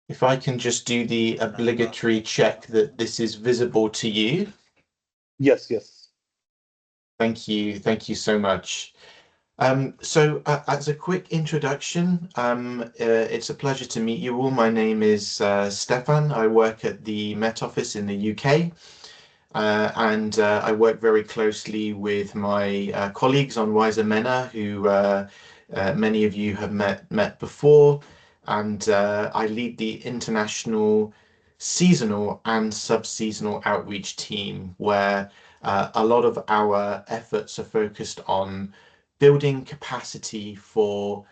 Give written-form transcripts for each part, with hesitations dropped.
If I can just do the obligatory check that this is visible to you. Yes, yes. Thank you so much. So as a quick introduction, it's a pleasure to meet you all. My name is Stefan. I work at the Met Office in the UK, and I work very closely with my colleagues on Wiser MENA, who many of you have met before, and I lead the international seasonal and sub-seasonal outreach team, where a lot of our efforts are focused on building capacity for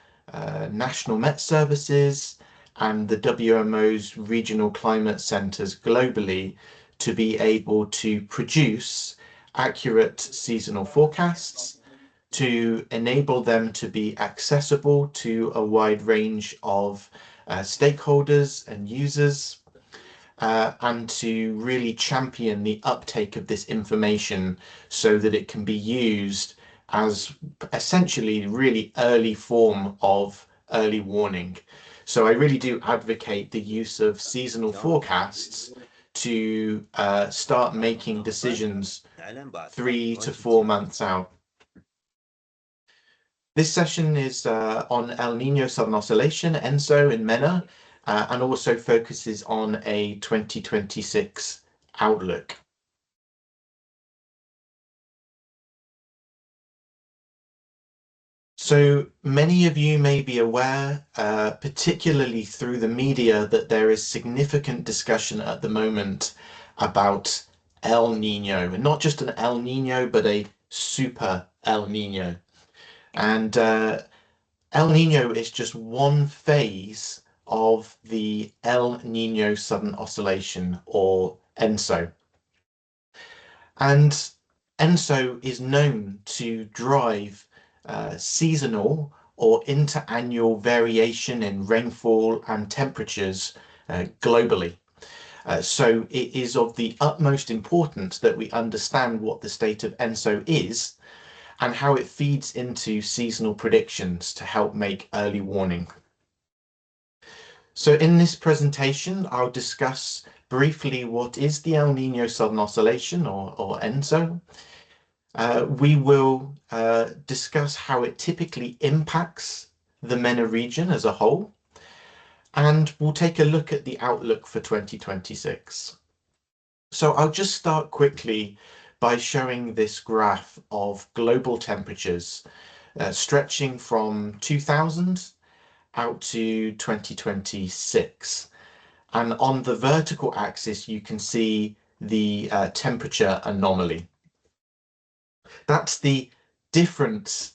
national Met services and the WMO's regional climate centres globally to be able to produce accurate seasonal forecasts, to enable them to be accessible to a wide range of stakeholders and users, and to really champion the uptake of this information so that it can be used as essentially really early form of early warning. So I really do advocate the use of seasonal forecasts to start making decisions 3 to 4 months out. This session is on El Niño Southern Oscillation, ENSO in MENA, and also focuses on a 2026 outlook. So many of you may be aware, particularly through the media, that there is significant discussion at the moment about El Niño, and not just an El Niño, but a super El Niño. And El Niño is just one phase of the El Niño Southern Oscillation, or ENSO. And ENSO is known to drive seasonal or interannual variation in rainfall and temperatures globally. So it is of the utmost importance that we understand what the state of ENSO is and how it feeds into seasonal predictions to help make early warning. So in this presentation, I'll discuss briefly what is the El Niño Southern Oscillation, or ENSO. We will discuss how it typically impacts the MENA region as a whole, and we'll take a look at the outlook for 2026. So I'll just start quickly by showing this graph of global temperatures stretching from 2000 out to 2026. And on the vertical axis, you can see the temperature anomaly. That's the difference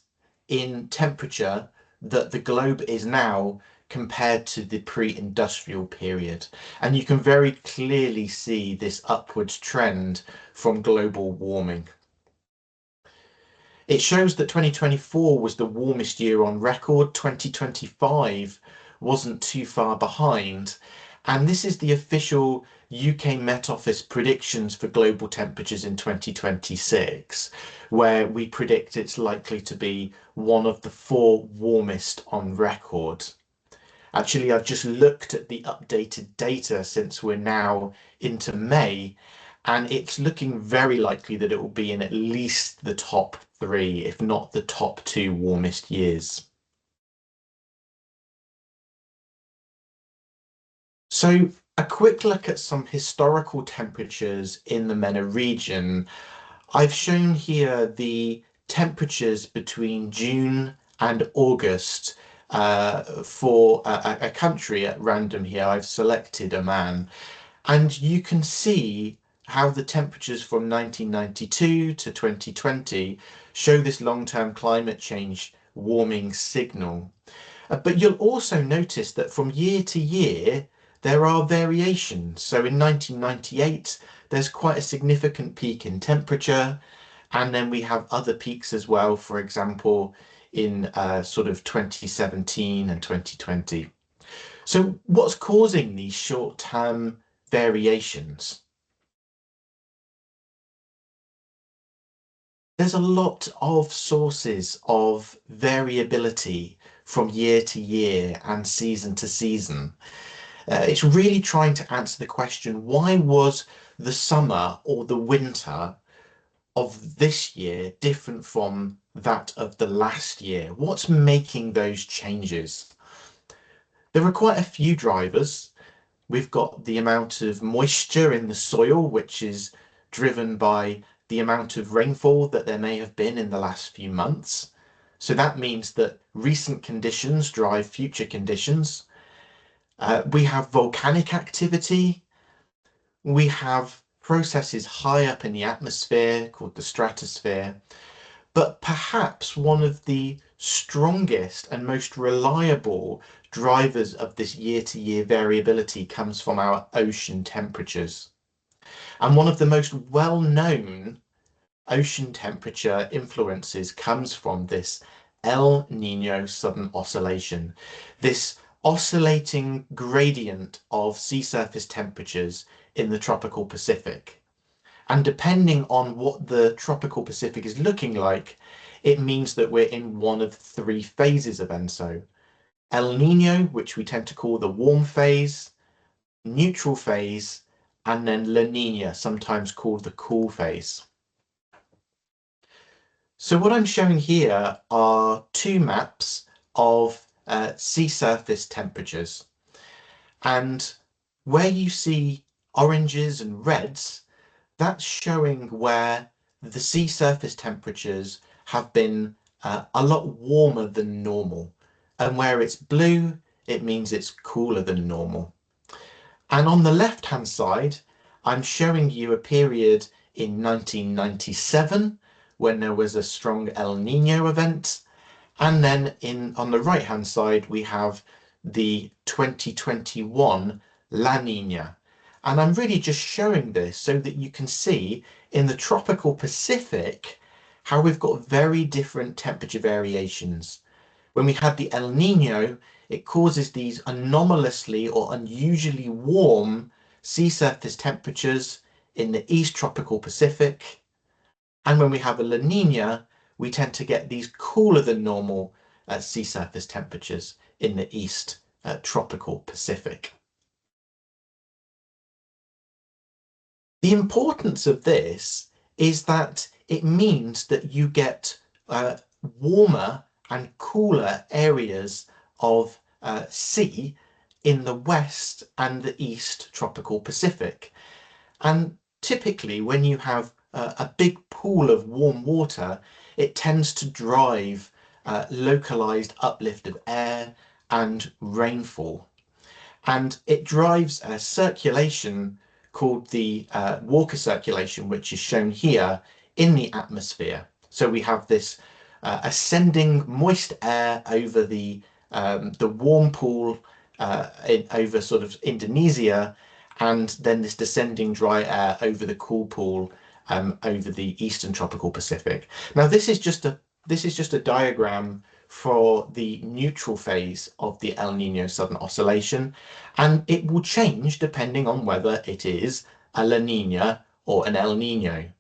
in temperature that the globe is now compared to the pre-industrial period. And you can very clearly see this upwards trend from global warming. It shows that 2024 was the warmest year on record. 2025 wasn't too far behind. And this is the official UK Met Office predictions for global temperatures in 2026, where we predict it's likely to be one of the 4 warmest on record. Actually, I've just looked at the updated data since we're now into May, and it's looking very likely that it will be in at least the top 3, if not the top 2 warmest years. So a quick look at some historical temperatures in the MENA region. I've shown here the temperatures between June and August for a country at random here. I've selected Oman, and you can see how the temperatures from 1992 to 2020 show this long-term climate change warming signal. But you'll also notice that from year to year, there are variations. So in 1998, there's quite a significant peak in temperature. And then we have other peaks as well, for example, in sort of 2017 and 2020. So what's causing these short-term variations? There's a lot of sources of variability from year to year and season to season. It's really trying to answer the question, why was the summer or the winter of this year different from that of the last year? What's making those changes? There are quite a few drivers. We've got the amount of moisture in the soil, which is driven by the amount of rainfall that there may have been in the last few months. So that means that recent conditions drive future conditions. We have volcanic activity. We have processes high up in the atmosphere called the stratosphere. But perhaps one of the strongest and most reliable drivers of this year-to-year variability comes from our ocean temperatures. And one of the most well-known ocean temperature influences comes from this El Niño sudden oscillation, this oscillating gradient of sea surface temperatures in the tropical Pacific. And depending on what the tropical Pacific is looking like, it means that we're in one of three phases of ENSO. El Niño, which we tend to call the warm phase, neutral phase, and then La Niña, sometimes called the cool phase. So what I'm showing here are two maps of sea surface temperatures. And where you see oranges and reds, that's showing where the sea surface temperatures have been a lot warmer than normal. And where it's blue, it means it's cooler than normal. And on the left-hand side, I'm showing you a period in 1997 when there was a strong El Niño event. And then on the right-hand side, we have the 2021 La Niña. And I'm really just showing this so that you can see in the tropical Pacific how we've got very different temperature variations. When we had the El Niño, it causes these anomalously or unusually warm sea surface temperatures in the East tropical Pacific. And when we have a La Niña, we tend to get these cooler than normal sea surface temperatures in the East tropical Pacific. The importance of this is that it means that you get warmer and cooler areas of sea in the West and the East tropical Pacific. And typically when you have a big pool of warm water, it tends to drive localized uplift of air and rainfall. And it drives a circulation called the Walker circulation, which is shown here in the atmosphere. So we have this ascending moist air over the warm pool over sort of Indonesia, and then this descending dry air over the cool pool over the eastern tropical Pacific. Now this is just a diagram for the neutral phase of the El Niño sudden oscillation, and it will change depending on whether it is a La Niña or an El Niño.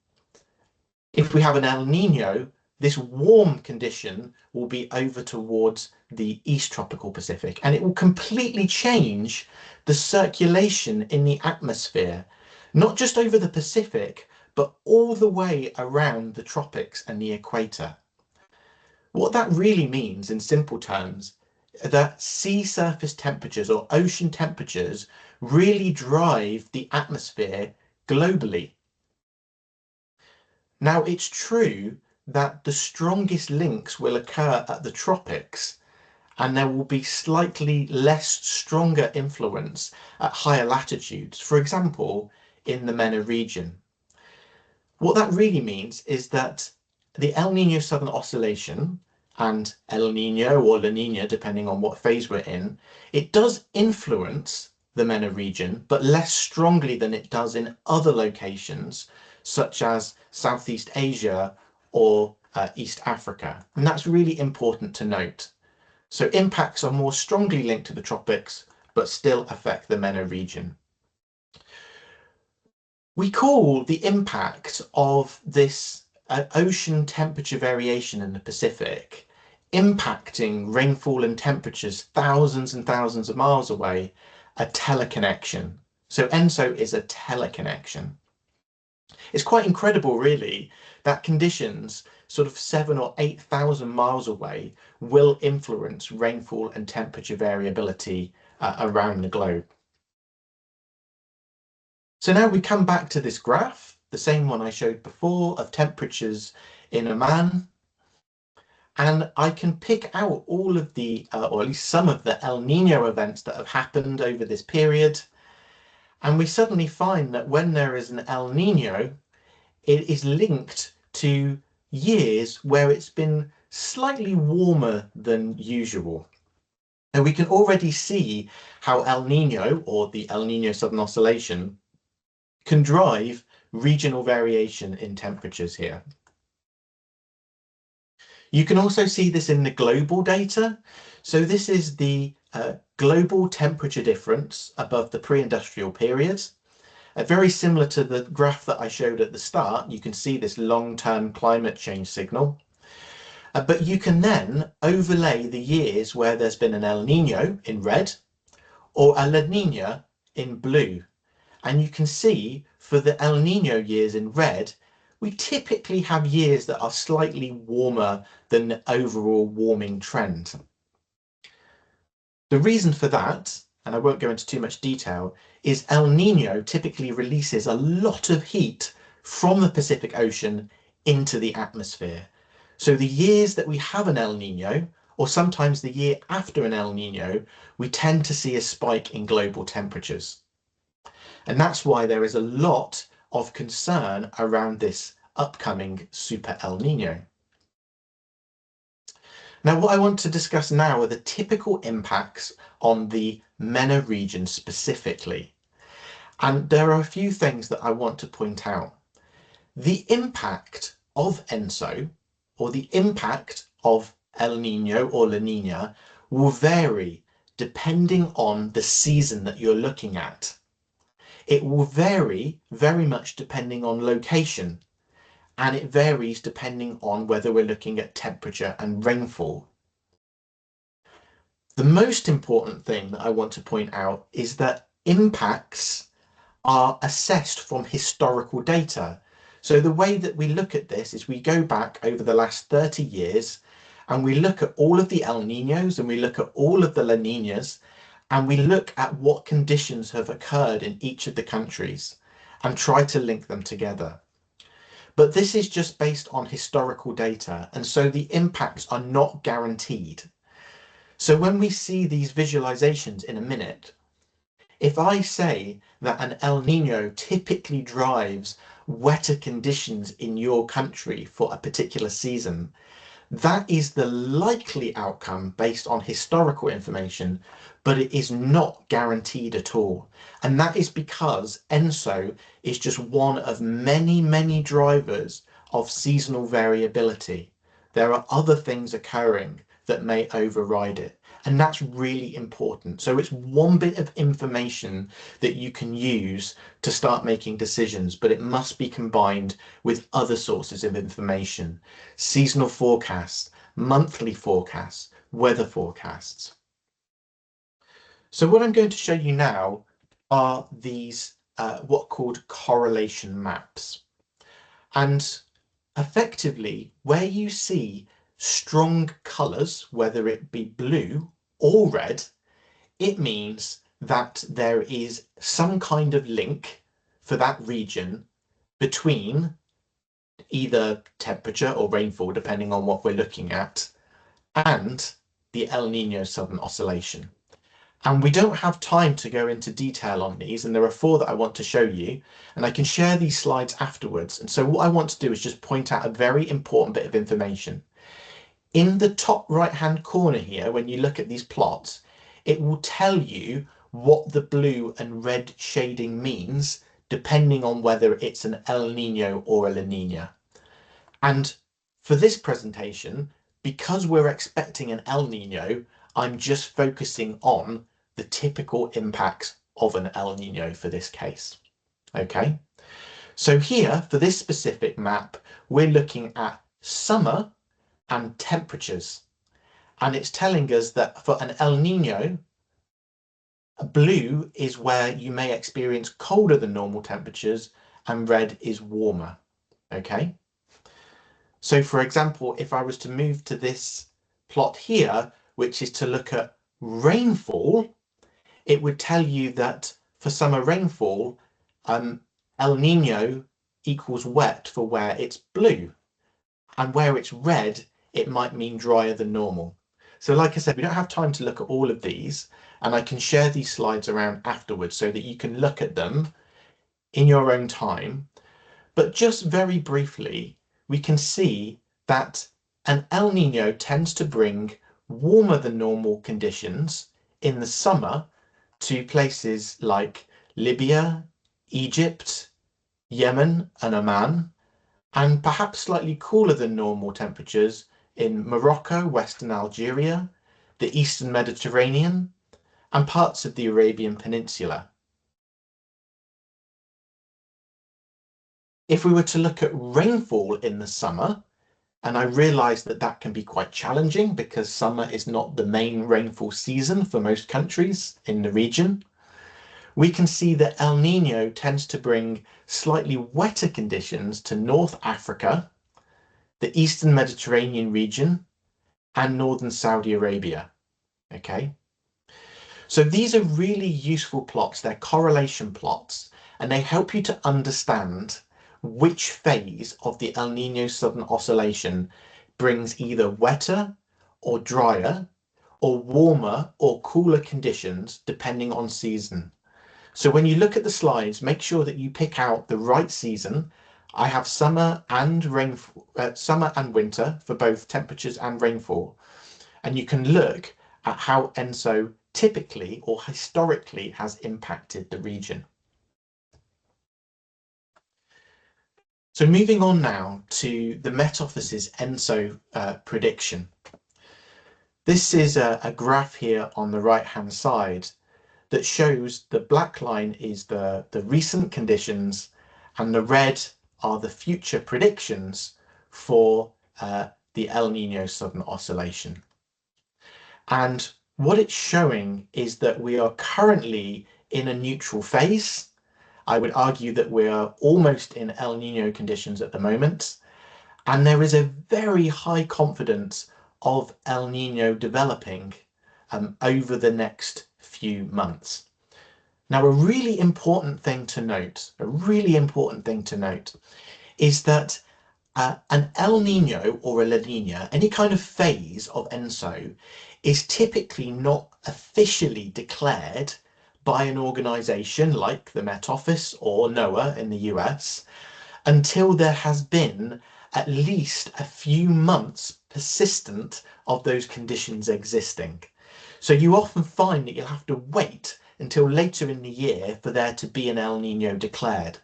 If we have an El Niño, this warm condition will be over towards the East tropical Pacific, and it will completely change the circulation in the atmosphere, not just over the Pacific, but all the way around the tropics and the equator. What that really means in simple terms, that sea surface temperatures or ocean temperatures really drive the atmosphere globally. Now, it's true that the strongest links will occur at the tropics, and there will be slightly less stronger influence at higher latitudes, for example, in the MENA region. What that really means is that the El Niño Southern Oscillation and El Niño or La Niña, depending on what phase we're in, it does influence the MENA region, but less strongly than it does in other locations, such as Southeast Asia or East Africa. And that's really important to note. So impacts are more strongly linked to the tropics, but still affect the MENA region. We call the impact of this ocean temperature variation in the Pacific impacting rainfall and temperatures thousands and thousands of miles away, a teleconnection. So ENSO is a teleconnection. It's quite incredible, really, that conditions sort of 7 or 8,000 miles away will influence rainfall and temperature variability around the globe. So now we come back to this graph, the same one I showed before of temperatures in Oman, and I can pick out all of the, or at least some of the El Nino events that have happened over this period. And we suddenly find that when there is an El Nino, it is linked to years where it's been slightly warmer than usual. And we can already see how El Nino, or the El Nino Southern Oscillation, can drive regional variation in temperatures here. You can also see this in the global data. So this is the global temperature difference above the pre-industrial period. Very similar to the graph that I showed at the start, you can see this long-term climate change signal. But you can then overlay the years where there's been an El Nino in red or a La Nina in blue. And you can see for the El Nino years in red, we typically have years that are slightly warmer than the overall warming trend. The reason for that, and I won't go into too much detail, is El Nino typically releases a lot of heat from the Pacific Ocean into the atmosphere. So the years that we have an El Nino, or sometimes the year after an El Nino, we tend to see a spike in global temperatures. And that's why there is a lot of concern around this upcoming Super El Nino. Now, what I want to discuss now are the typical impacts on the MENA region specifically. And there are a few things that I want to point out. The impact of ENSO, or the impact of El Nino or La Nina, will vary depending on the season that you're looking at. It will vary very much depending on location, and it varies depending on whether we're looking at temperature and rainfall. The most important thing that I want to point out is that impacts are assessed from historical data. So the way that we look at this is we go back over the last 30 years and we look at all of the El Ninos and we look at all of the La Ninas, and we look at what conditions have occurred in each of the countries and try to link them together. But this is just based on historical data, and so the impacts are not guaranteed. So when we see these visualizations in a minute, if I say that an El Nino typically drives wetter conditions in your country for a particular season, that is the likely outcome based on historical information, but it is not guaranteed at all. And that is because ENSO is just one of many, many drivers of seasonal variability. There are other things occurring that may override it. And that's really important. So it's one bit of information that you can use to start making decisions, but it must be combined with other sources of information: seasonal forecasts, monthly forecasts, weather forecasts. So what I'm going to show you now are these what are called correlation maps. And effectively, where you see strong colours, whether it be blue or red, it means that there is some kind of link for that region between either temperature or rainfall, depending on what we're looking at, and the El Nino Southern Oscillation. And we don't have time to go into detail on these, and there are 4 that I want to show you, and I can share these slides afterwards. And so what I want to do is just point out a very important bit of information. In the top right hand corner here, when you look at these plots, it will tell you what the blue and red shading means depending on whether it's an El Nino or a La Nina. And for this presentation, because we're expecting an El Nino, I'm just focusing on the typical impacts of an El Nino for this case. Okay, So here, for this specific map, we're looking at summer and temperatures. And it's telling us that for an El Nino, blue is where you may experience colder than normal temperatures and red is warmer. Okay. So for example, if I was to move to this plot here, which is to look at rainfall, it would tell you that for summer rainfall, El Nino equals wet for where it's blue. And where it's red, it might mean drier than normal. So like I said, we don't have time to look at all of these, and I can share these slides around afterwards so that you can look at them in your own time. But just very briefly, we can see that an El Nino tends to bring warmer than normal conditions in the summer to places like Libya, Egypt, Yemen, and Oman, and perhaps slightly cooler than normal temperatures in Morocco, Western Algeria, the Eastern Mediterranean, and parts of the Arabian Peninsula. If we were to look at rainfall in the summer, and I realise that that can be quite challenging because summer is not the main rainfall season for most countries in the region, we can see that El Nino tends to bring slightly wetter conditions to North Africa, the Eastern Mediterranean region, and northern Saudi Arabia. Okay, so these are really useful plots. They're correlation plots, and they help you to understand which phase of the El Nino Southern Oscillation brings either wetter or drier, or warmer or cooler conditions depending on season. So when you look at the slides, make sure that you pick out the right season. I have summer and summer and winter for both temperatures and rainfall. And you can look at how ENSO typically or historically has impacted the region. So moving on now to the Met Office's ENSO prediction. This is a graph here on the right-hand side that shows the black line is the recent conditions and the red are the future predictions for the El Nino Southern Oscillation. And what it's showing is that we are currently in a neutral phase. I would argue that we are almost in El Nino conditions at the moment. And there is a very high confidence of El Nino developing over the next few months. Now, a really important thing to note, is that an El Nino or a La Nina, any kind of phase of ENSO, is typically not officially declared by an organization like the Met Office or NOAA in the US until there has been at least a few months persistent of those conditions existing. So you often find that you'll have to wait until later in the year for there to be an El Nino declared.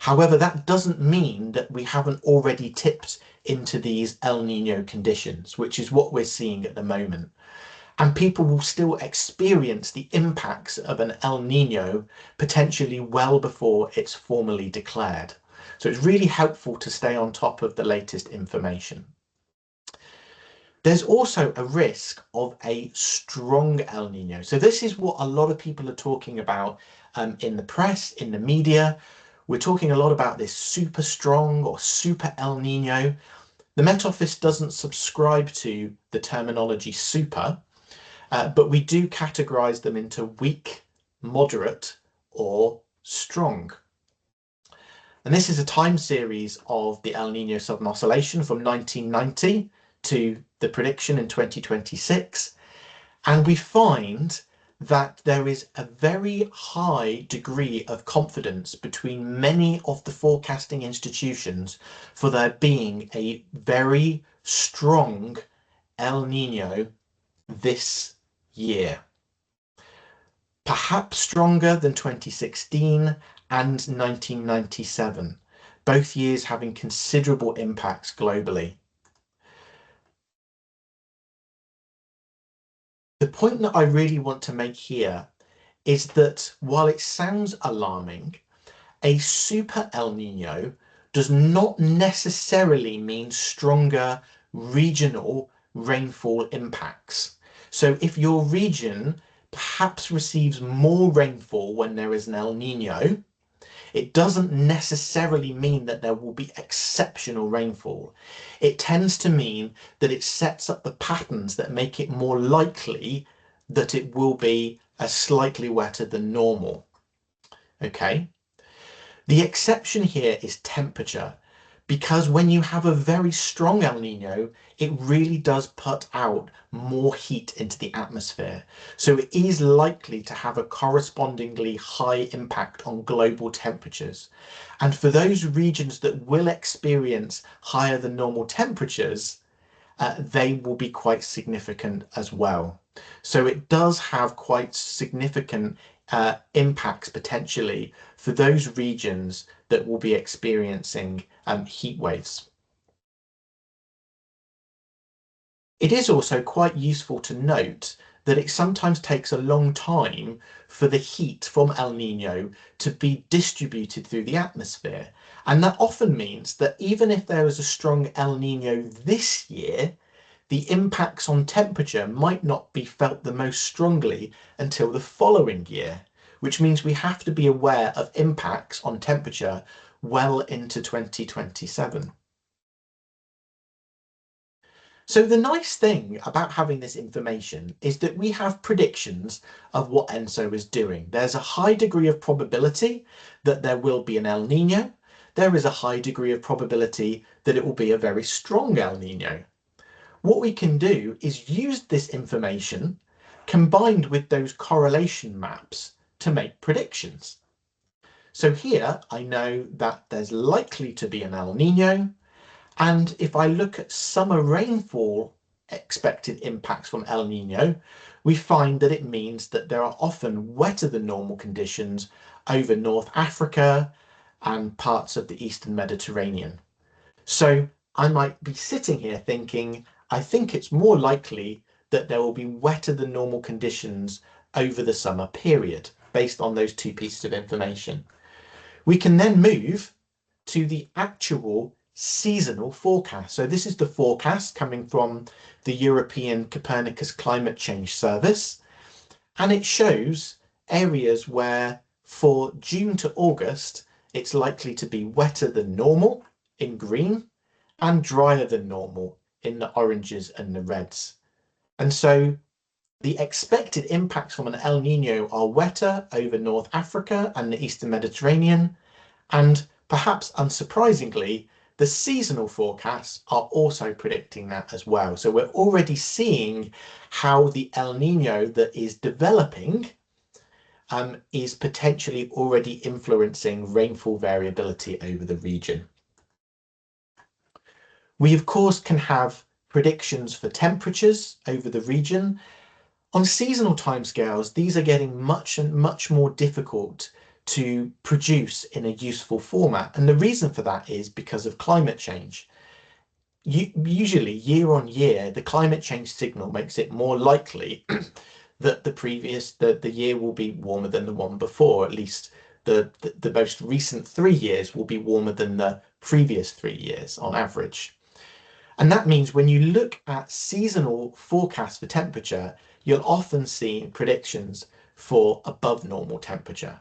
However, that doesn't mean that we haven't already tipped into these El Nino conditions, which is what we're seeing at the moment. And people will still experience the impacts of an El Nino potentially well before it's formally declared. So it's really helpful to stay on top of the latest information. There's also a risk of a strong El Nino. So this is what a lot of people are talking about in the press, in the media. We're talking a lot about this super strong or super El Nino. The Met Office doesn't subscribe to the terminology super, but we do categorize them into weak, moderate, or strong. And this is a time series of the El Nino Southern Oscillation from 1990 to the prediction in 2026. And we find that there is a very high degree of confidence between many of the forecasting institutions for there being a very strong El Nino this year. Perhaps stronger than 2016 and 1997, both years having considerable impacts globally. The point that I really want to make here is that while it sounds alarming, A super El Nino does not necessarily mean stronger regional rainfall impacts. So if your region perhaps receives more rainfall when there is an El Nino, it doesn't necessarily mean that there will be exceptional rainfall. It tends to mean that it sets up the patterns that make it more likely that it will be slightly wetter than normal. Okay. The exception here is temperature, because when you have a very strong El Nino, it really does put out more heat into the atmosphere. So it is likely to have a correspondingly high impact on global temperatures. And for those regions that will experience higher than normal temperatures, they will be quite significant as well. So it does have quite significant impacts potentially for those regions that will be experiencing heat waves. It is also quite useful to note that it sometimes takes a long time for the heat from El Nino to be distributed through the atmosphere. And that often means that even if there is a strong El Nino this year, the impacts on temperature might not be felt the most strongly until the following year, which means we have to be aware of impacts on temperature well into 2027. So the nice thing about having this information is that we have predictions of what ENSO is doing. There's a high degree of probability that there will be an El Nino. There is a high degree of probability that it will be a very strong El Nino. What we can do is use this information combined with those correlation maps to make predictions. So here I know that there's likely to be an El Nino, and if I look at summer rainfall expected impacts from El Nino, we find that it means that there are often wetter than normal conditions over North Africa and parts of the Eastern Mediterranean. So I might be sitting here thinking, I think it's more likely that there will be wetter than normal conditions over the summer period based on those two pieces of information. We can then move to the actual seasonal forecast. So this is the forecast coming from the European Copernicus Climate Change Service, and it shows areas where for June to August, it's likely to be wetter than normal in green and drier than normal in the oranges and the reds. And so the expected impacts from an El Nino are wetter over North Africa and the Eastern Mediterranean, and perhaps unsurprisingly, the seasonal forecasts are also predicting that as well. So we're already seeing how the El Nino that is developing is potentially already influencing rainfall variability over the region. We, of course, can have predictions for temperatures over the region. On seasonal timescales, these are getting much more difficult to produce in a useful format. And the reason for that is because of climate change. Usually, year on year, the climate change signal makes it more likely that the year will be warmer than the one before. At least the most recent 3 years will be warmer than the previous 3 years on average. And that means when you look at seasonal forecasts for temperature, you'll often see predictions for above normal temperature.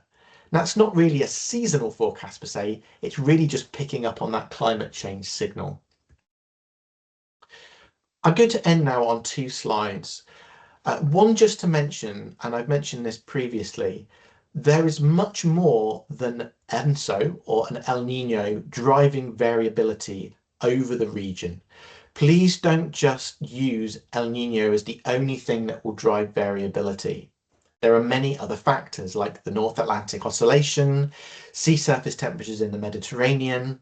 That's not really a seasonal forecast per se, it's really just picking up on that climate change signal. I'm going to end now on 2 slides. One just to mention, and I've mentioned this previously, there is much more than ENSO or an El Nino driving variability over the region. Please don't just use El Nino as the only thing that will drive variability. There are many other factors like the North Atlantic Oscillation, sea surface temperatures in the Mediterranean,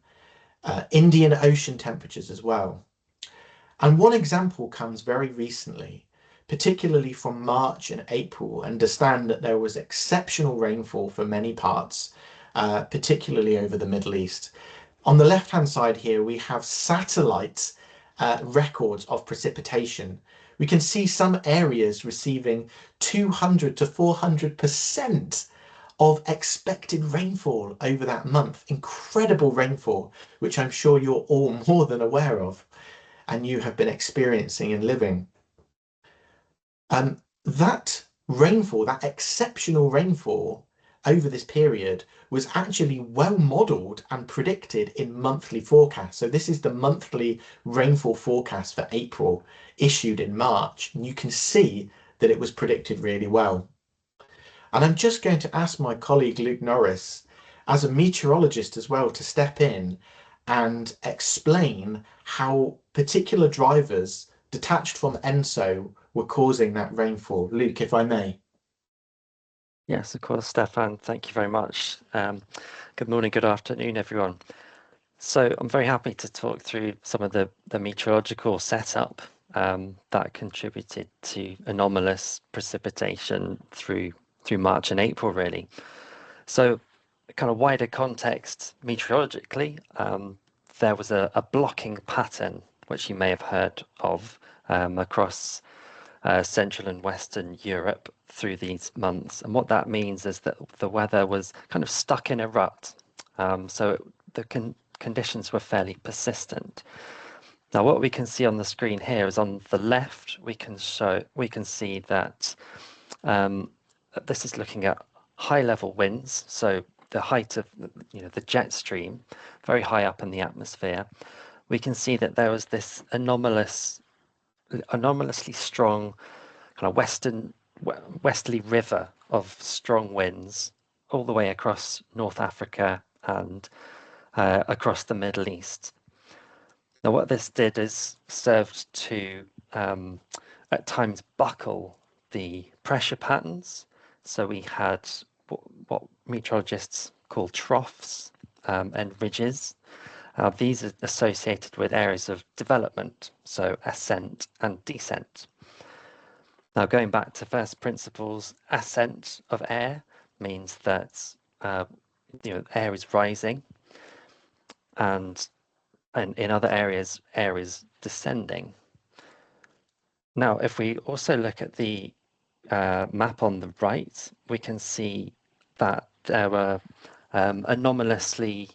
Indian Ocean temperatures as well. And one example comes very recently, particularly from March and April. Understand that there was exceptional rainfall for many parts, particularly over the Middle East. On the left-hand side here, we have satellite records of precipitation. We can see some areas receiving 200 to 400% of expected rainfall over that month. Incredible rainfall, which I'm sure you're all more than aware of and you have been experiencing and living. That rainfall, that exceptional rainfall over this period was actually well modelled and predicted in monthly forecasts. So this is the monthly rainfall forecast for April issued in March. And you can see that it was predicted really well. And I'm just going to ask my colleague Luke Norris, as a meteorologist as well, to step in and explain how particular drivers detached from ENSO were causing that rainfall. Luke, if I may. Yes, of course, Stefan. Thank you very much. Good morning, good afternoon, everyone. So I'm very happy to talk through some of the meteorological setup that contributed to anomalous precipitation through March and April, really. So kind of wider context meteorologically, there was a blocking pattern, which you may have heard of across Central and Western Europe through these months. And what that means is that the weather was kind of stuck in a rut. So the conditions were fairly persistent. Now, what we can see on the screen here is on the left, we can see that this is looking at high level winds. So the height of the jet stream, very high up in the atmosphere. We can see that there was this anomalously strong kind of westerly river of strong winds all the way across North Africa and across the Middle East. Now, what this did is served to at times buckle the pressure patterns. So we had what meteorologists call troughs and ridges. These are associated with areas of development, so ascent and descent. Now, going back to first principles, ascent of air means that air is rising, and in other areas, air is descending. Now, if we also look at the map on the right, we can see that there were anomalously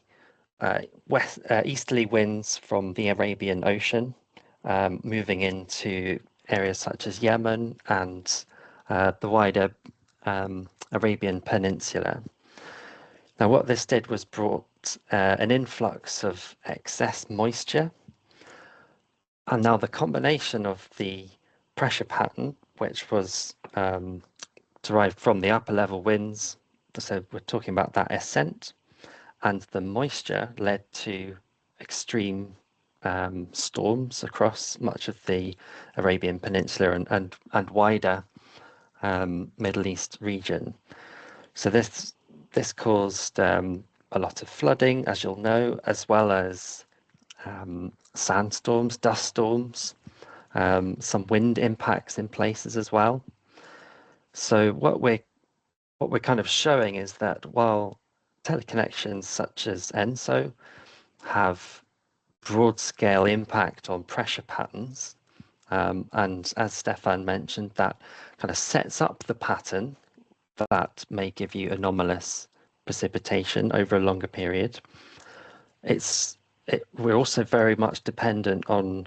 easterly winds from the Arabian Ocean moving into areas such as Yemen and the wider Arabian Peninsula. Now, what this did was brought an influx of excess moisture. And now the combination of the pressure pattern, which was derived from the upper level winds, so we're talking about that ascent, and the moisture led to extreme storms across much of the Arabian Peninsula and wider Middle East region. So this caused a lot of flooding, as you'll know, as well as sandstorms, dust storms, some wind impacts in places as well. So what we're kind of showing is that while teleconnections such as ENSO have broad scale impact on pressure patterns, and as Stefan mentioned, that kind of sets up the pattern that may give you anomalous precipitation over a longer period. We're also very much dependent on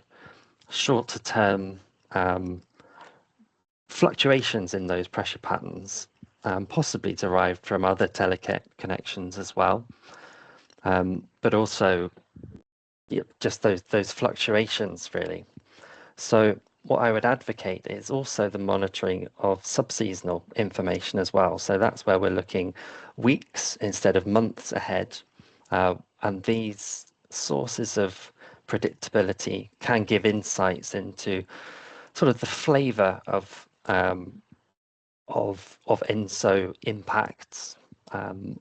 shorter term fluctuations in those pressure patterns, possibly derived from other teleconnections as well, but also just those fluctuations really. So what I would advocate is also the monitoring of subseasonal information as well. So that's where we're looking weeks instead of months ahead, and these sources of predictability can give insights into sort of the flavor of ENSO impacts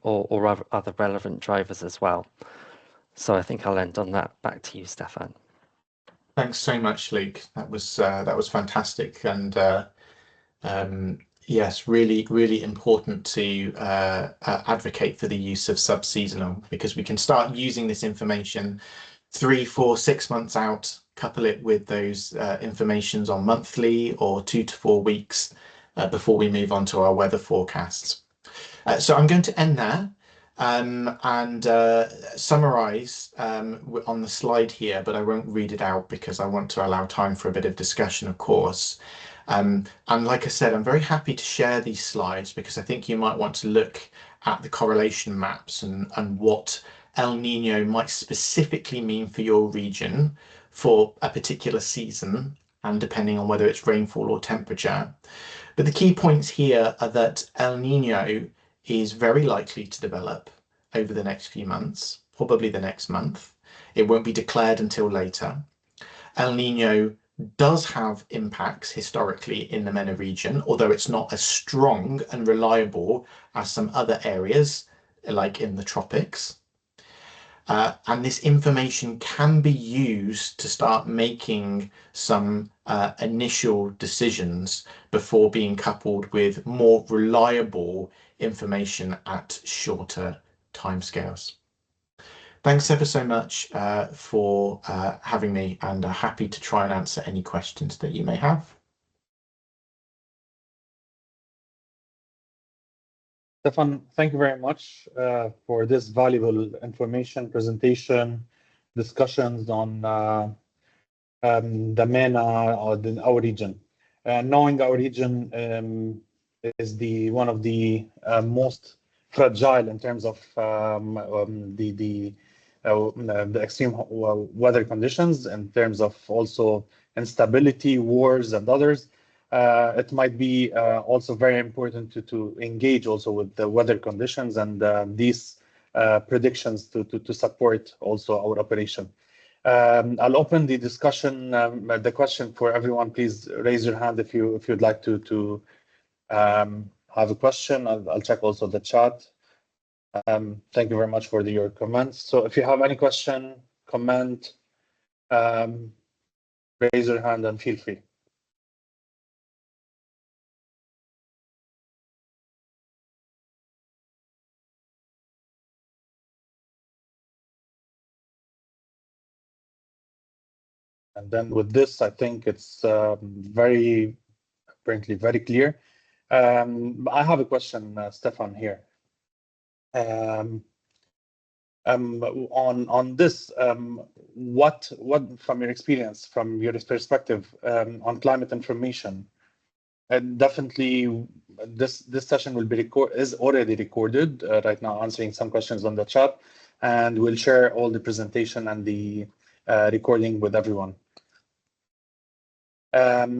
or other relevant drivers as well. So I think I'll end on that. Back to you, Stefan. Thanks so much, Luke. That was fantastic, and yes, really important to advocate for the use of subseasonal, because we can start using this information 3, 4, 6 months out, couple it with those informations on monthly or 2 to 4 weeks before we move on to our weather forecasts. So I'm going to end there and summarize on the slide here, but I won't read it out because I want to allow time for a bit of discussion, of course. And like I said, I'm very happy to share these slides because I think you might want to look at the correlation maps and what El Nino might specifically mean for your region for a particular season, and depending on whether it's rainfall or temperature. But the key points here are that El Nino is very likely to develop over the next few months, probably the next month. It won't be declared until later. El Nino does have impacts historically in the MENA region, although it's not as strong and reliable as some other areas, like in the tropics. And this information can be used to start making some initial decisions before being coupled with more reliable information at shorter timescales. Thanks ever so much for having me, and happy to try and answer any questions that you may have. Stefan, thank you very much for this valuable information, presentation, discussions on the MENA or our region. Knowing our region is one of the most fragile in terms of the extreme weather conditions, in terms of also instability, wars, and others. It might be also very important to engage also with the weather conditions and these predictions to support also our operation. I'll open the discussion, the question for everyone. Please raise your hand if you'd like to have a question. I'll check also the chat. Thank you very much for your comments. So if you have any question, comment, raise your hand and feel free. And then with this, I think it's apparently very clear. I have a question, Stefan, here. On this, what from your experience, from your perspective on climate information, and definitely this session will be is already recorded right now, answering some questions on the chat, and we'll share all the presentation and the recording with everyone.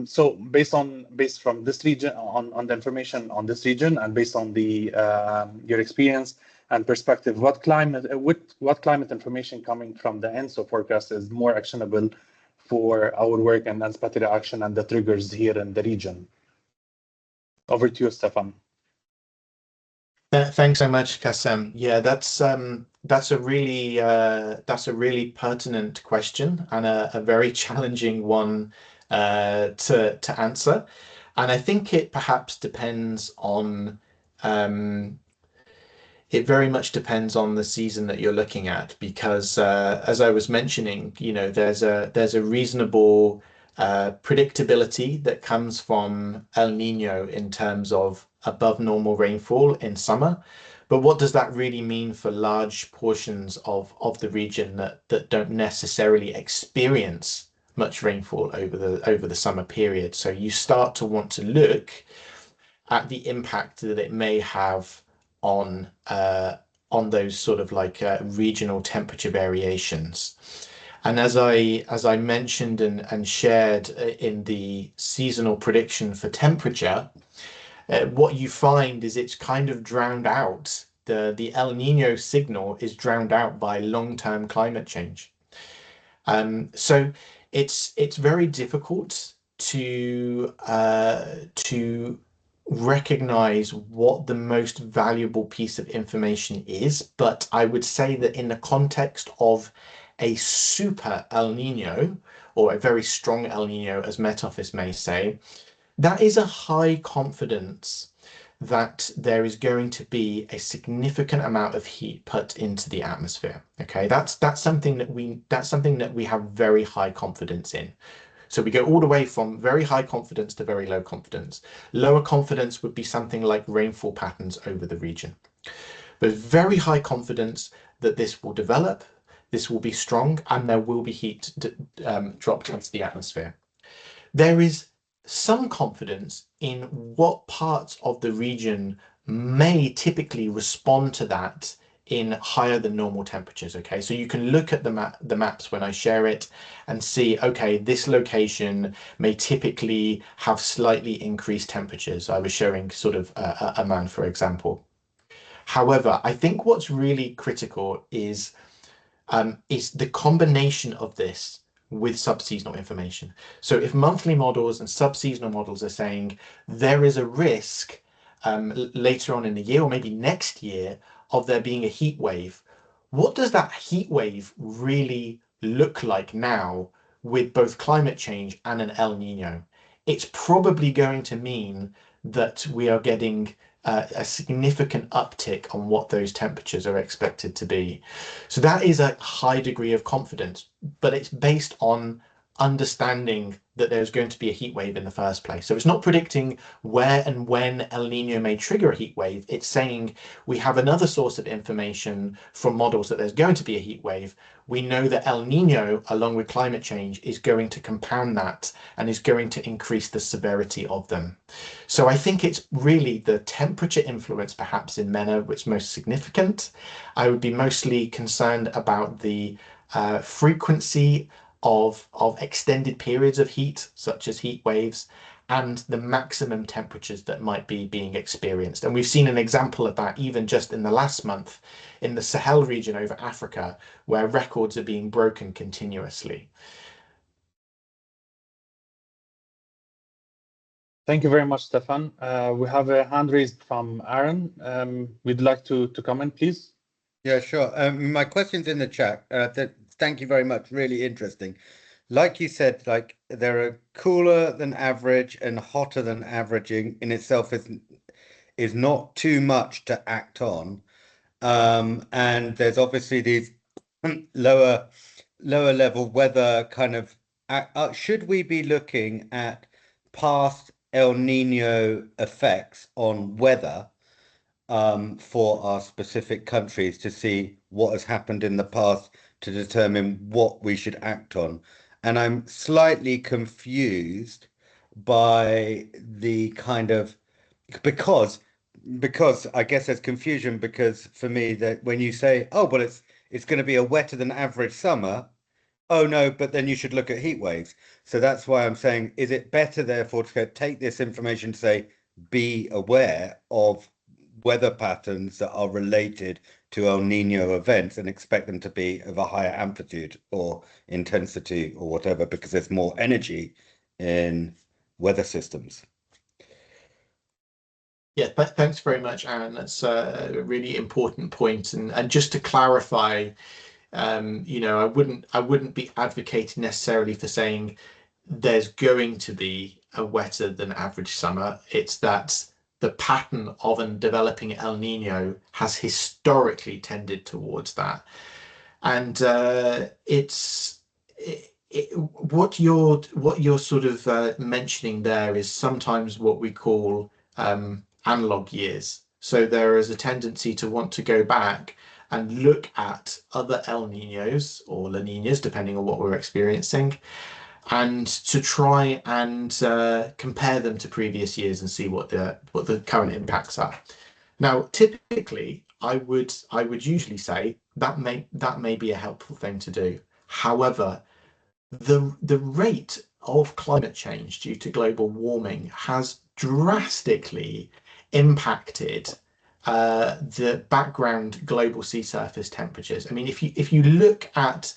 So based from this region, on the information on this region, and based on the your experience and perspective, what climate information coming from the ENSO forecast is more actionable for our work and anticipatory action and the triggers here in the region? Over to you, Stefan. Thanks so much, Kassem. Yeah, that's a really pertinent question and a very challenging one to answer. And I think it perhaps depends on it very much depends on the season that you're looking at, because as I was mentioning, you know, there's a reasonable predictability that comes from El Nino in terms of above normal rainfall in summer. But what does that really mean for large portions of the region that don't necessarily experience much rainfall over the summer period? So you start to want to look at the impact that it may have on those sort of like regional temperature variations. And as I mentioned and shared in the seasonal prediction for temperature, what you find is it's kind of drowned out. The El Nino signal is drowned out by long-term climate change. So it's very difficult to recognize what the most valuable piece of information is, but I would say that in the context of a super El Nino, or a very strong El Nino, as Met Office may say, that is a high confidence that there is going to be a significant amount of heat put into the atmosphere. Okay, that's something that we have very high confidence in. So we go all the way from very high confidence to very low confidence. Lower confidence would be something like rainfall patterns over the region. But very high confidence that this will develop, this will be strong, and there will be heat dropped into the atmosphere. There is some confidence in what parts of the region may typically respond to that in higher than normal temperatures. Okay, so you can look at the maps when I share it and see, okay, this location may typically have slightly increased temperatures. I was showing sort of Oman, for example. However, I think what's really critical is the combination of this with subseasonal information. So if monthly models and subseasonal models are saying there is a risk later on in the year or maybe next year of there being a heat wave, what does that heat wave really look like now with both climate change and an El Nino? It's probably going to mean that we are getting a significant uptick on what those temperatures are expected to be. So that is a high degree of confidence, but it's based on understanding that there's going to be a heat wave in the first place. So it's not predicting where and when El Nino may trigger a heat wave. It's saying we have another source of information from models that there's going to be a heat wave. We know that El Nino, along with climate change, is going to compound that and is going to increase the severity of them. So I think it's really the temperature influence perhaps in MENA which is most significant. I would be mostly concerned about the frequency of extended periods of heat, such as heat waves, and the maximum temperatures that might be being experienced. And we've seen an example of that even just in the last month in the Sahel region over Africa, where records are being broken continuously. Thank you very much, Stefan. We have a hand raised from Aaron. We'd like to comment, please. Yeah, sure. My question's in the chat. Thank you very much. Really interesting. Like you said, like there are cooler than average and hotter than averaging in itself is not too much to act on. And there's obviously these lower level weather kind of. Should we be looking at past El Nino effects on weather for our specific countries to see what has happened in the past to determine what we should act on? And I'm slightly confused by the kind of because I guess there's confusion because for me that when you say, oh, well, it's going to be a wetter than average summer. Oh no, but then you should look at heat waves. So that's why I'm saying, is it better therefore to take this information to say, be aware of weather patterns that are related to El Nino events and expect them to be of a higher amplitude or intensity or whatever, because there's more energy in weather systems? Yeah, thanks very much, Aaron. That's a really important point. And just to clarify, you know, I wouldn't be advocating necessarily for saying there's going to be a wetter than average summer. It's that the pattern of and developing El Nino has historically tended towards that. And what you're sort of mentioning there is sometimes what we call analog years. So there is a tendency to want to go back and look at other El Ninos or La Ninas, depending on what we're experiencing, and to try and compare them to previous years and see what the current impacts are. Now, typically, I would usually say that may be a helpful thing to do. However, the rate of climate change due to global warming has drastically impacted the background global sea surface temperatures. I mean, if you look at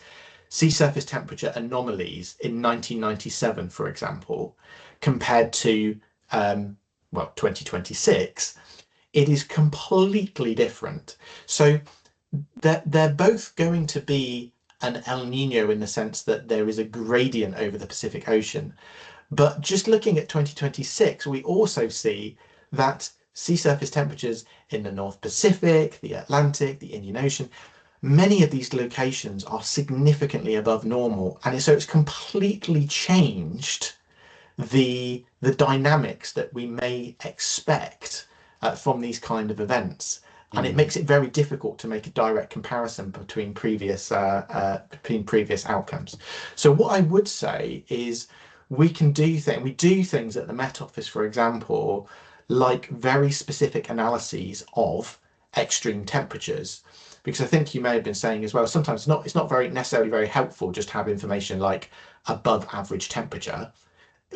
sea surface temperature anomalies in 1997, for example, compared to 2026, it is completely different. So they're both going to be an El Nino in the sense that there is a gradient over the Pacific Ocean. But just looking at 2026, we also see that sea surface temperatures in the North Pacific, the Atlantic, the Indian Ocean many of these locations are significantly above normal, and so it's completely changed the dynamics that we may expect from these kind of events. And it makes it very difficult to make a direct comparison between previous outcomes. So what I would say is we do things at the Met Office, for example, like very specific analyses of extreme temperatures. Because I think you may have been saying as well, sometimes it's not very necessarily very helpful just to have information like above average temperature.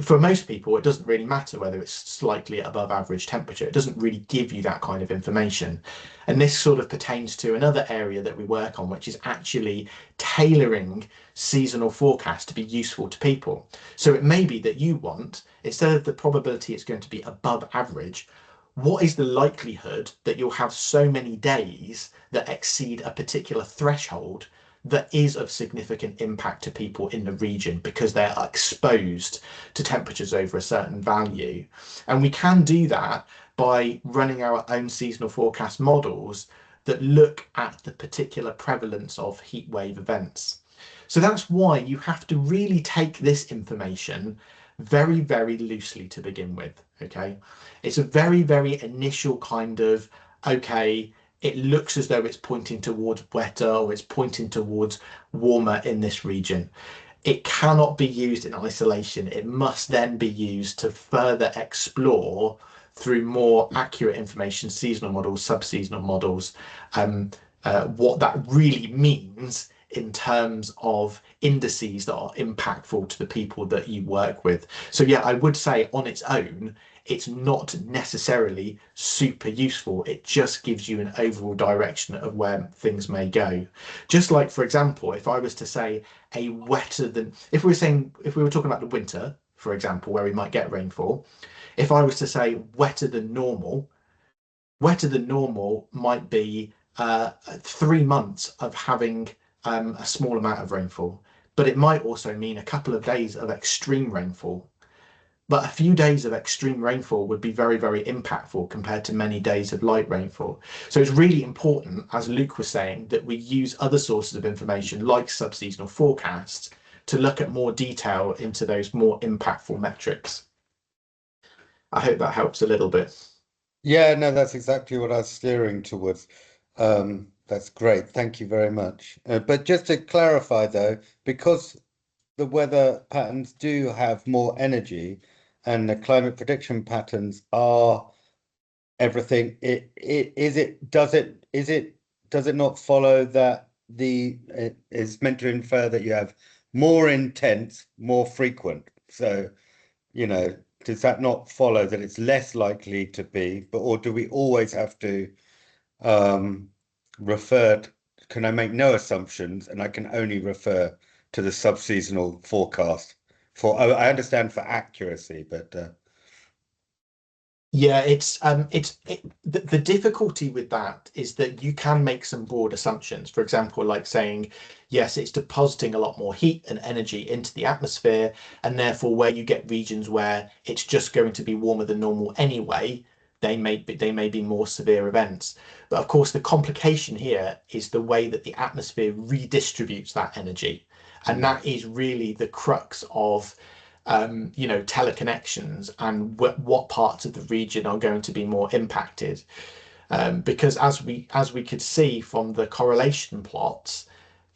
For most people, it doesn't really matter whether it's slightly above average temperature. It doesn't really give you that kind of information. And this sort of pertains to another area that we work on, which is actually tailoring seasonal forecasts to be useful to people. So it may be that you want, instead of the probability it's going to be above average, what is the likelihood that you'll have so many days that exceed a particular threshold that is of significant impact to people in the region because they're exposed to temperatures over a certain value. And we can do that by running our own seasonal forecast models that look at the particular prevalence of heat wave events. So that's why you have to really take this information very, very loosely to begin with. Okay, it's a very, very initial kind of, okay, it looks as though it's pointing towards wetter or it's pointing towards warmer in this region. It cannot be used in isolation. It must then be used to further explore through more accurate information, seasonal models, sub-seasonal models, what that really means in terms of indices that are impactful to the people that you work with. So yeah, I would say on its own, it's not necessarily super useful. It just gives you an overall direction of where things may go. Just like, for example, if I was to say a wetter than, if we were talking about the winter, for example, where we might get rainfall, if I was to say wetter than normal might be 3 months of having a small amount of rainfall, but it might also mean a couple of days of extreme rainfall. But a few days of extreme rainfall would be very, very impactful compared to many days of light rainfall. So it's really important, as Luke was saying, that we use other sources of information like subseasonal forecasts to look at more detail into those more impactful metrics. I hope that helps a little bit. Yeah, no, that's exactly what I was steering towards. That's great. Thank you very much. But just to clarify, though, because the weather patterns do have more energy and the climate prediction patterns are everything, does it not follow that it is meant to infer that you have more intense, more frequent? So, does that not follow that it's less likely to be, or do we always have to can I make no assumptions and I can only refer to the subseasonal forecast I understand for accuracy, but Yeah, the difficulty with that is that you can make some broad assumptions. For example, like saying, yes, it's depositing a lot more heat and energy into the atmosphere, and therefore where you get regions where it's just going to be warmer than normal anyway, they may be more severe events. But of course, the complication here is the way that the atmosphere redistributes that energy. And that is really the crux of teleconnections and what parts of the region are going to be more impacted. Because as we could see from the correlation plots,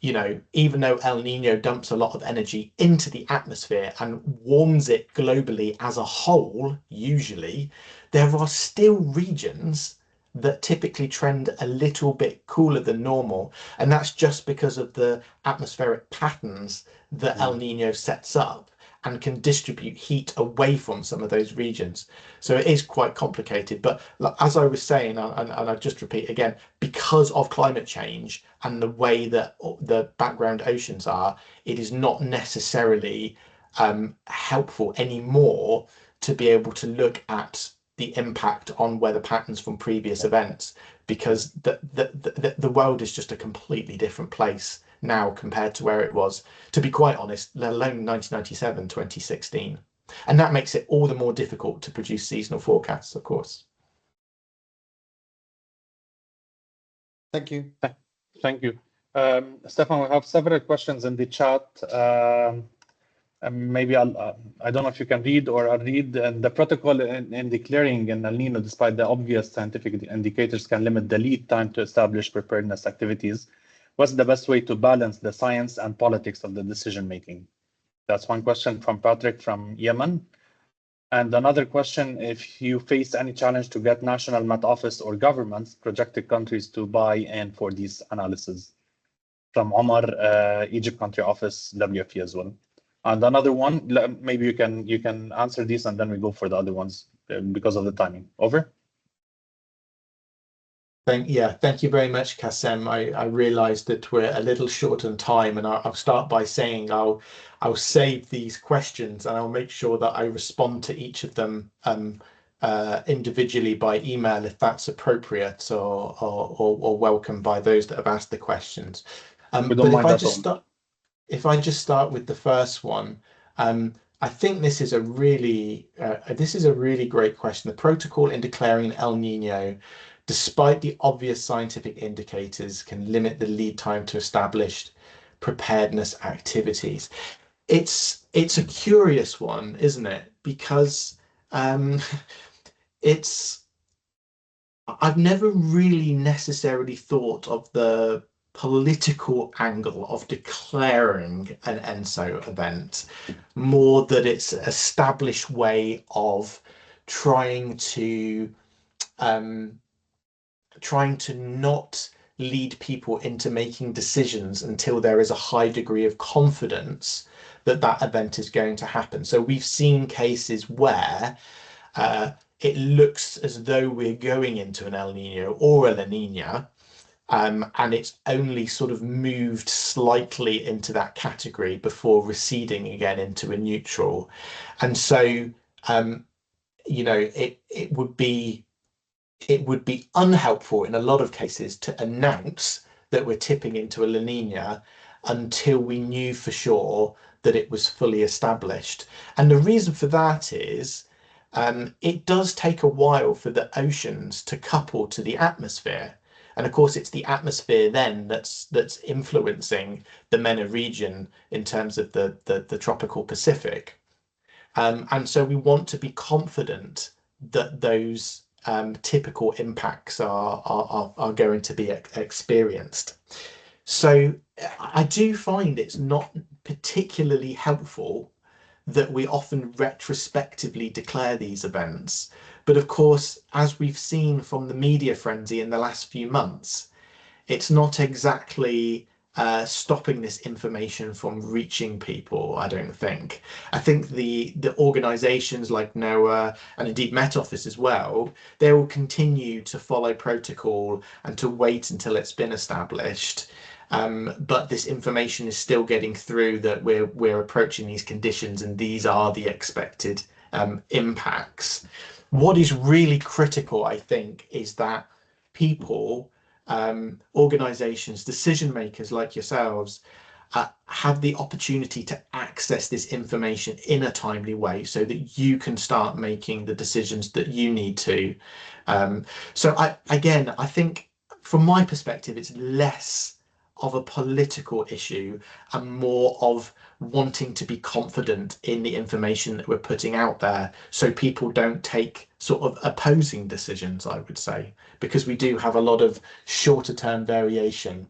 even though El Nino dumps a lot of energy into the atmosphere and warms it globally as a whole, usually, there are still regions that typically trend a little bit cooler than normal. And that's just because of the atmospheric patterns that El Nino sets up and can distribute heat away from some of those regions. So it is quite complicated. But as I was saying, and I just repeat again, because of climate change and the way that the background oceans are, it is not necessarily helpful anymore to be able to look at the impact on weather patterns from previous events, because the world is just a completely different place now compared to where it was, to be quite honest, let alone 1997, 2016. And that makes it all the more difficult to produce seasonal forecasts, of course. Thank you. Thank you. Stefan, we have several questions in the chat. Maybe I don't know if you can read or I'll read. And the protocol in declaring in El Nino, despite the obvious scientific indicators, can limit the lead time to establish preparedness activities. What's the best way to balance the science and politics of the decision making? That's one question from Patrick from Yemen. And another question, if you face any challenge to get National Met Office or governments, projected countries to buy in for these analyses. From Omar, Egypt Country Office, WFE as well. And another one, maybe you can answer these and then we go for the other ones because of the timing. Over. Thank you very much, Kassem. I realized that we're a little short on time, and I'll start by saying I'll save these questions and I'll make sure that I respond to each of them individually by email if that's appropriate or welcome by those that have asked the questions. But if I just start with the first one, I think this is a really great question. The protocol in declaring El Nino, despite the obvious scientific indicators, can limit the lead time to established preparedness activities. It's a curious one, isn't it? Because I've never really necessarily thought of the political angle of declaring an ENSO event, more that it's an established way of trying to not lead people into making decisions until there is a high degree of confidence that that event is going to happen. So we've seen cases where it looks as though we're going into an El Nino or a La Nina, and it's only sort of moved slightly into that category before receding again into a neutral. And so, you know, it would be unhelpful in a lot of cases to announce that we're tipping into a La Nina until we knew for sure that it was fully established. And the reason for that is it does take a while for the oceans to couple to the atmosphere. And of course, it's the atmosphere then that's influencing the MENA region in terms of the tropical Pacific. And so we want to be confident that those typical impacts are going to be experienced. So I do find it's not particularly helpful that we often retrospectively declare these events. But of course, as we've seen from the media frenzy in the last few months, it's not exactly stopping this information from reaching people, I don't think. I think the organisations like NOAA and indeed Met Office as well, they will continue to follow protocol and to wait until it's been established. But this information is still getting through that we're approaching these conditions and these are the expected impacts. What is really critical, I think, is that people, organizations, decision makers like yourselves have the opportunity to access this information in a timely way so that you can start making the decisions that you need to. So I think from my perspective, it's less of a political issue and more of wanting to be confident in the information that we're putting out there so people don't take sort of opposing decisions, I would say, because we do have a lot of shorter term variation.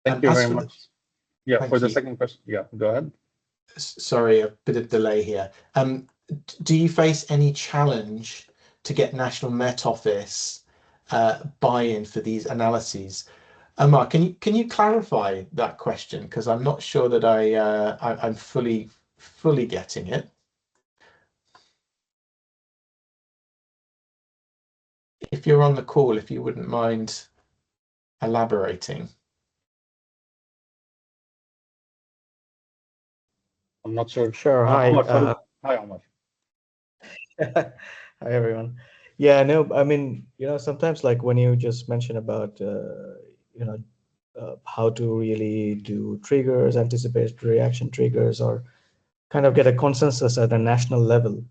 Thank you very much. Yeah, for the second question. Yeah, go ahead. Sorry, a bit of delay here. Do you face any challenge to get National Met Office buy-in for these analyses? Omar, can you clarify that question, because I'm not sure that I'm fully getting it. If you're on the call, if you wouldn't mind elaborating. I'm not sure. Sure. Hi. Hi, Omar. Hi, everyone. Yeah, no, I mean, sometimes like when you just mention about, how to really do triggers, anticipatory reaction triggers, or kind of get a consensus at a national level.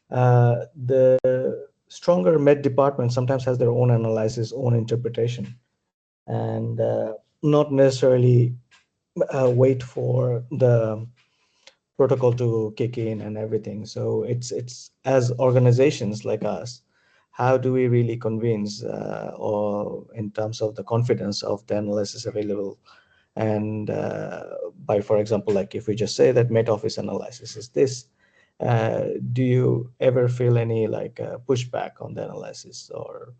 The stronger Met department sometimes has their own analysis, own interpretation. and not necessarily wait for the protocol to kick in and everything. So it's as organizations like us, how do we really convince or in terms of the confidence of the analysis available? And by, for example, like if we just say that meta office analysis is this, do you ever feel any like pushback on the analysis, or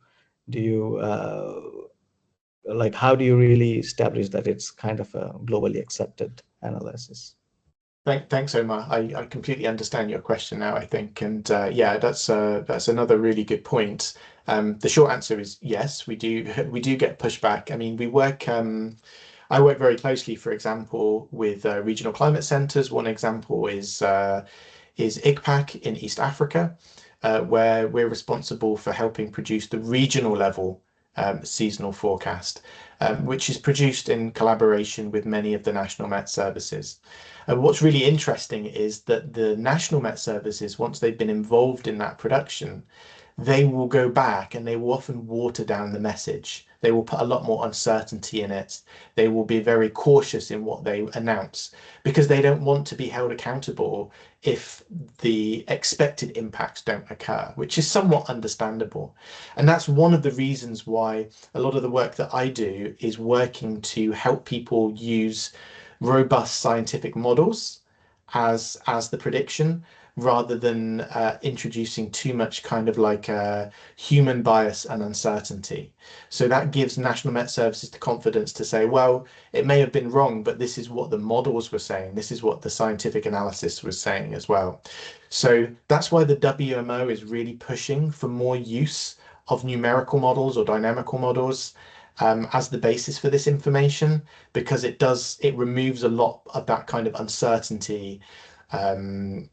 do you like how do you really establish that it's kind of a globally accepted analysis? Thanks, Omar. I completely understand your question now, I think, and yeah, that's another really good point. The short answer is yes, we do we do get pushback. I mean, I work very closely, for example, with regional climate centres. One example is ICPAC in East Africa, where we're responsible for helping produce the regional level seasonal forecast, which is produced in collaboration with many of the national Met services. What's really interesting is that the national Met services, once they've been involved in that production, they will go back and they will often water down the message. They will put a lot more uncertainty in it. They will be very cautious in what they announce because they don't want to be held accountable if the expected impacts don't occur, which is somewhat understandable. And that's one of the reasons why a lot of the work that I do is working to help people use robust scientific models as the prediction, rather than introducing too much kind of like human bias and uncertainty. So that gives National Met Services the confidence to say, well, it may have been wrong, but this is what the models were saying. This is what the scientific analysis was saying as well. So that's why the WMO is really pushing for more use of numerical models or dynamical models as the basis for this information, because it removes a lot of that kind of uncertainty. You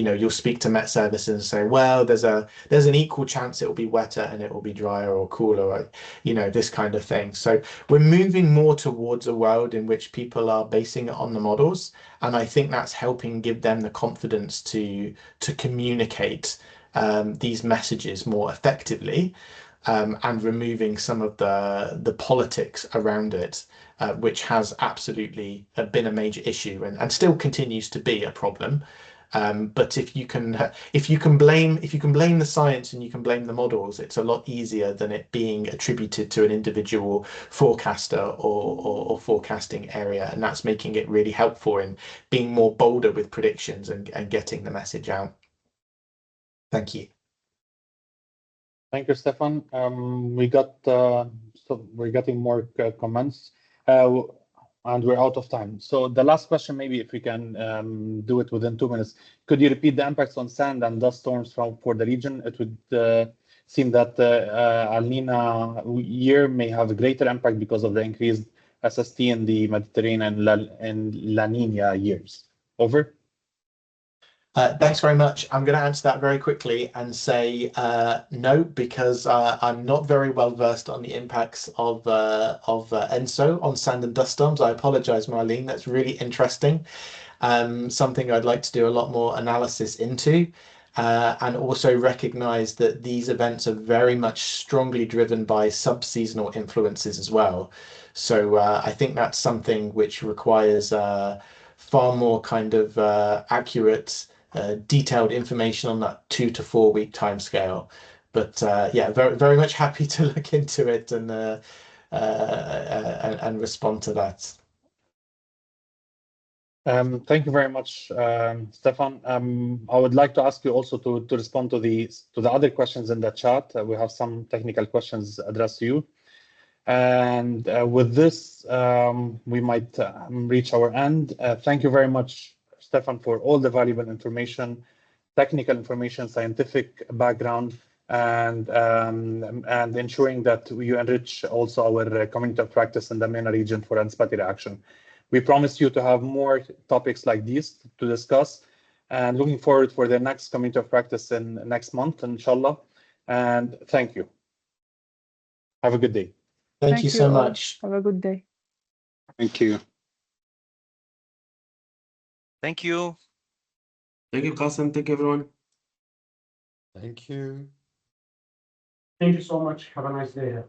know, you'll speak to Met services and say, well, there's an equal chance it will be wetter and it will be drier or cooler, or, you know, this kind of thing. So we're moving more towards a world in which people are basing it on the models, and I think that's helping give them the confidence to communicate these messages more effectively. And removing some of the politics around it, which has absolutely been a major issue and still continues to be a problem. But if you can blame the science and you can blame the models, it's a lot easier than it being attributed to an individual forecaster or forecasting area, and that's making it really helpful in being more bolder with predictions and getting the message out. Thank you. Thank you, Stefan. We're getting more comments, and we're out of time. So the last question, maybe if we can do it within 2 minutes, could you repeat the impacts on sand and dust storms for the region? It would seem that El Niño year may have a greater impact because of the increased SST in the Mediterranean and La Niña years. Over. Thanks very much. I'm going to answer that very quickly and say no, because I'm not very well versed on the impacts of ENSO on sand and dust storms. I apologize, Marlene. That's really interesting. Something I'd like to do a lot more analysis into, and also recognize that these events are very much strongly driven by sub-seasonal influences as well. So I think that's something which requires far more kind of accurate detailed information on that 2 to 4 week timescale. But yeah, very much happy to look into it and respond to that. Thank you very much, Stefan. I would like to ask you also to respond to the other questions in the chat. We have some technical questions addressed to you. And with this, we might reach our end. Thank you very much, Stefan, for all the valuable information, technical information, scientific background, and ensuring that you enrich also our community of practice in the MENA region for anticipatory action. We promise you to have more topics like these to discuss, and looking forward for the next community of practice in next month, inshallah. And thank you. Have a good day. Thank you so much. Have a good day. Thank you. Thank you. Thank you, Qasim. Thank you, everyone. Thank you. Thank you so much. Have a nice day.